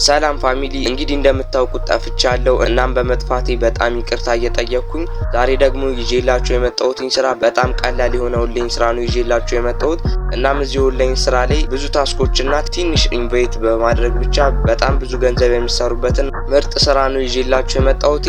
ሰላም ፋሚሊ እንግዲህ እንደምታውቁት ጠፍቻለሁ። እናም በመጥፋቴ በጣም ይቅርታ እየጠየቅኩኝ ዛሬ ደግሞ ይዤላችሁ የመጣሁት ስራ በጣም ቀላል የሆነ ኦንላይን ስራ ነው ይዤላችሁ የመጣሁት። እናም እዚህ ኦንላይን ስራ ላይ ብዙ ታስኮችና ትንሽ ኢንቫይት በማድረግ ብቻ በጣም ብዙ ገንዘብ የሚሰሩበትን ምርጥ ስራ ነው ይዤላችሁ የመጣሁት።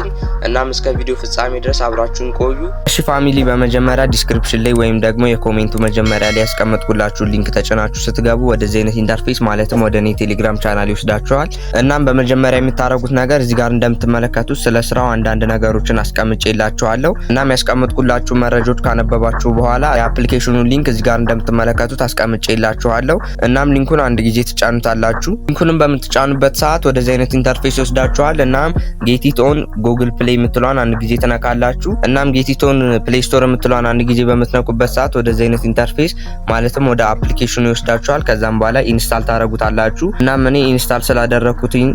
እናም እስከ ቪዲዮ ፍጻሜ ድረስ አብራችሁን ቆዩ። እሺ ፋሚሊ በመጀመሪያ ዲስክሪፕሽን ላይ ወይም ደግሞ የኮሜንቱ መጀመሪያ ላይ ያስቀመጥኩላችሁ ሊንክ ተጭናችሁ ስትገቡ ወደዚህ አይነት ኢንተርፌስ ማለትም ወደ እኔ ቴሌግራም ቻናል ይወስዳችኋል። እናም በመጀመሪያ የምታረጉት ነገር እዚህ ጋር እንደምትመለከቱት ስለ ስራው አንዳንድ ነገሮችን አስቀምጬላችኋለሁ። እናም ያስቀመጥኩላችሁ መረጃዎች ካነበባችሁ በኋላ የአፕሊኬሽኑን ሊንክ እዚህ ጋር እንደምትመለከቱት አስቀምጬላችኋለሁ። እናም ሊንኩን አንድ ጊዜ ትጫኑታላችሁ። ሊንኩንም በምትጫኑበት ሰዓት ወደዚህ አይነት ኢንተርፌስ ይወስዳችኋል። እናም ጌት ኢት ኦን ጉግል ፕሌይ የምትሏን አንድ ጊዜ ትነካላችሁ። እናም ጌት ኢት ኦን ፕሌይ ስቶር የምትሏን አንድ ጊዜ በምትነኩበት ሰዓት ወደዚህ አይነት ኢንተርፌስ ማለትም ወደ አፕሊኬሽኑ ይወስዳችኋል። ከዛም በኋላ ኢንስታል ታረጉታላችሁ። እናም እኔ ኢንስታል ስላደረኩትኝ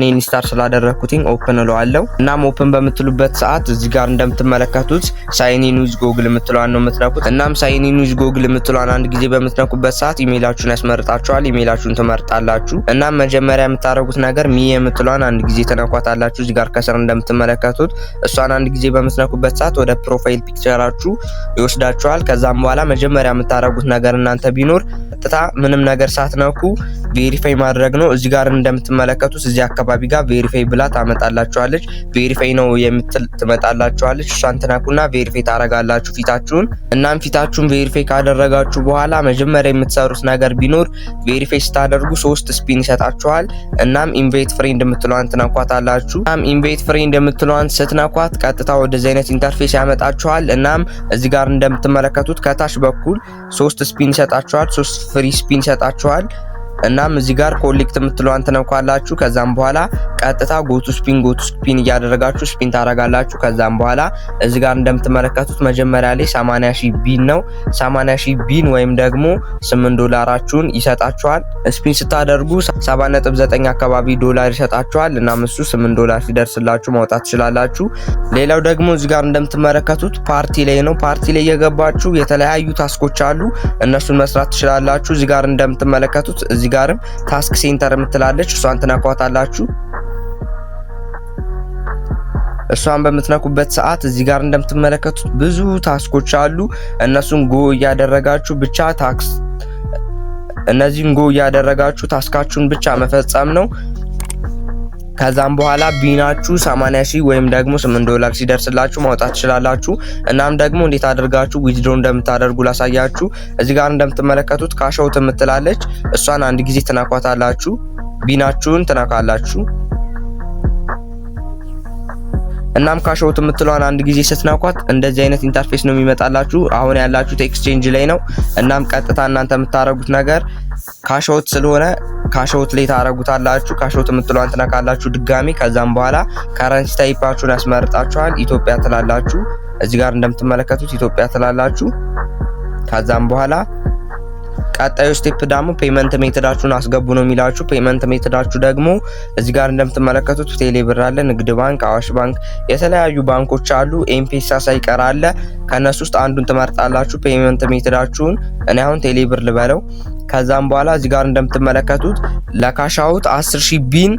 ኢንስታል ስላደረኩትኝ ኦፕን እለዋለሁ። እናም ኦፕን በምትሉበት ሰዓት እዚህ ጋር እንደምትመለከቱት ሳይን ኢን ዊዝ ጉግል የምትሏን ነው የምትነኩት። እናም ሳይን ኢን ዊዝ ጉግል የምትሏን አንድ ጊዜ በምትነኩበት ሰዓት ኢሜይላችሁን ያስመርጣችኋል። ኢሜይላችሁን ትመርጣላችሁ። እናም መጀመሪያ የምታደርጉት ነገር ሚ የምትሏን አንድ ጊዜ ተነኳታላችሁ። እዚህ ጋር ከስር እንደምትመለከቱት እሷን አንድ ጊዜ በምትነኩበት ሰዓት ወደ ፕሮፋይል ፒክቸራችሁ ይወስዳችኋል። ከዛም በኋላ መጀመሪያ የምታደርጉት ነገር እናንተ ቢኖር ቀጥታ ምንም ነገር ሳትነኩ ቬሪፋይ ማድረግ ነው። እዚህ ጋር እንደምትመለከቱት እዚህ አካባቢ ጋር ቬሪፋይ ብላ ታመጣላችኋለች። ቬሪፋይ ነው የምትል ትመጣላችኋለች። እሷን ትነኩና ቬሪፋይ ታረጋላችሁ ፊታችሁን። እናም ፊታችሁን ቬሪፋይ ካደረጋችሁ በኋላ መጀመሪያ የምትሰሩት ነገር ቢኖር ቬሪፋይ ስታደርጉ 3 ስፒን ይሰጣችኋል። እናም ኢንቫይት ፍሬንድ የምትሏን ትነኳታላችሁ። እናም ኢንቫይት ፍሬንድ የምትሏን ስትነኳት ቀጥታ ወደዚህ አይነት ኢንተርፌስ ያመጣችኋል። እናም እዚህ ጋር እንደምትመለከቱት ከታች በኩል 3 ስፒን ይሰጣችኋል። 3 ፍሪ ስፒን ይሰጣችኋል። እናም እዚህ ጋር ኮሌክት የምትሏን ትነኳላችሁ። ከዛም በኋላ ቀጥታ ጎቱ ስፒን እያደረጋችሁ ስፒን ታረጋላችሁ። ከዛም በኋላ እዚህ ጋር እንደምትመለከቱት መጀመሪያ ላይ 80,000 ቢን ነው። 80,000 ቢን ወይም ደግሞ $8 ይሰጣችኋል። ስፒን ስታደርጉ 7.9 አካባቢ ዶላር ይሰጣችኋል። እናም እሱ $8 ሲደርስላችሁ ማውጣት ትችላላችሁ። ሌላው ደግሞ እዚህ ጋር እንደምትመለከቱት ፓርቲ ላይ ነው። ፓርቲ ላይ የገባችሁ የተለያዩ ታስኮች አሉ። እነሱን መስራት ትችላላችሁ። እዚህ ጋር እንደምትመለከቱት እዚህ ጋርም ታስክ ሴንተር የምትላለች እሷን ትነኳታላችሁ። እሷን በምትነኩበት ሰዓት እዚህ ጋር እንደምትመለከቱት ብዙ ታስኮች አሉ። እነሱን ጎ እያደረጋችሁ ብቻ እነዚህን ጎ እያደረጋችሁ ታስካችሁን ብቻ መፈጸም ነው። ከዛም በኋላ ቢናችሁ 80,000 ወይም ደግሞ $8 ሲደርስላችሁ ማውጣት ትችላላችሁ። እናም ደግሞ እንዴት አድርጋችሁ ዊዝድሮ እንደምታደርጉ ላሳያችሁ። እዚህ ጋር እንደምትመለከቱት ካሽአውት የምትላለች እሷን አንድ ጊዜ ትነኳታላችሁ። ቢናችሁን ትነካላችሁ። እናም ካሽአውት የምትሏን አንድ ጊዜ ስትነኳት እንደዚህ አይነት ኢንተርፌስ ነው የሚመጣላችሁ። አሁን ያላችሁት ኤክስቼንጅ ላይ ነው። እናም ቀጥታ እናንተ የምታረጉት ነገር ካሽአውት ስለሆነ ካሽአውት ላይ ታረጉታላችሁ። ካሽአውት የምትሏን ትነካላችሁ ድጋሚ። ከዛም በኋላ ከረንሲ ታይፓችሁን ያስመርጣችኋል። ኢትዮጵያ ትላላችሁ። እዚህ ጋር እንደምትመለከቱት ኢትዮጵያ ትላላችሁ። ከዛም በኋላ ቀጣዩ ስቴፕ ደግሞ ፔመንት ሜተዳችሁን አስገቡ ነው የሚላችሁ። ፔመንት ሜተዳችሁ ደግሞ እዚህ ጋር እንደምትመለከቱት ቴሌብር አለ፣ ንግድ ባንክ፣ አዋሽ ባንክ፣ የተለያዩ ባንኮች አሉ። ኤምፔሳ ሳይቀር አለ። ከነሱ ውስጥ አንዱን ትመርጣላችሁ ፔመንት ሜተዳችሁን። እኔ አሁን ቴሌብር ልበለው። ከዛም በኋላ እዚህ ጋር እንደምትመለከቱት ለካሽአውት 10,000 ቢን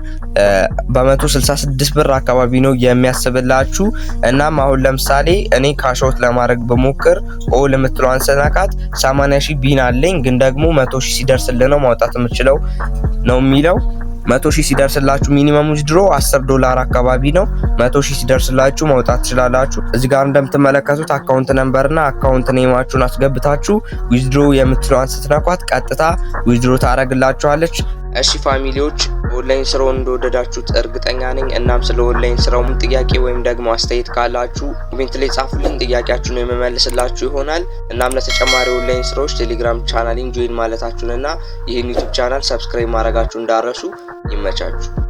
በ166 ብር አካባቢ ነው የሚያስብላችሁ። እናም አሁን ለምሳሌ እኔ ካሽአውት ለማድረግ በሞክር ኦል የምትሏን ስነካት 80,000 ቢን አለኝ፣ ግን ደግሞ 100,000 ሲደርስልህ ነው ማውጣት የምችለው ነው የሚለው። 100,000 ሲደርስላችሁ ሚኒመም ዊዝድሮ $10 አካባቢ ነው። 100,000 ሲደርስላችሁ ማውጣት ትችላላችሁ። እዚህ ጋር እንደምትመለከቱት አካውንት ነምበርና አካውንት ኔማችሁን አስገብታችሁ ዊዝድሮ የምትለዋን ስትነኳት ቀጥታ ዊዝድሮ ታረግላችኋለች። እሺ ፋሚሊዎች ኦንላይን ስራውን እንደወደዳችሁት እርግጠኛ ነኝ። እናም ስለ ኦንላይን ስራው ምን ጥያቄ ወይም ደግሞ አስተያየት ካላችሁ ኮሜንት ላይ ጻፉልኝ። ጥያቄያችሁን የመመልስላችሁ ይሆናል። እናም ለተጨማሪ ኦንላይን ስራዎች ቴሌግራም ቻናሌን ጆይን ማለታችሁንና ይህን ዩቲዩብ ቻናል ሰብስክራይብ ማድረጋችሁን እንዳረሱ። ይመቻችሁ።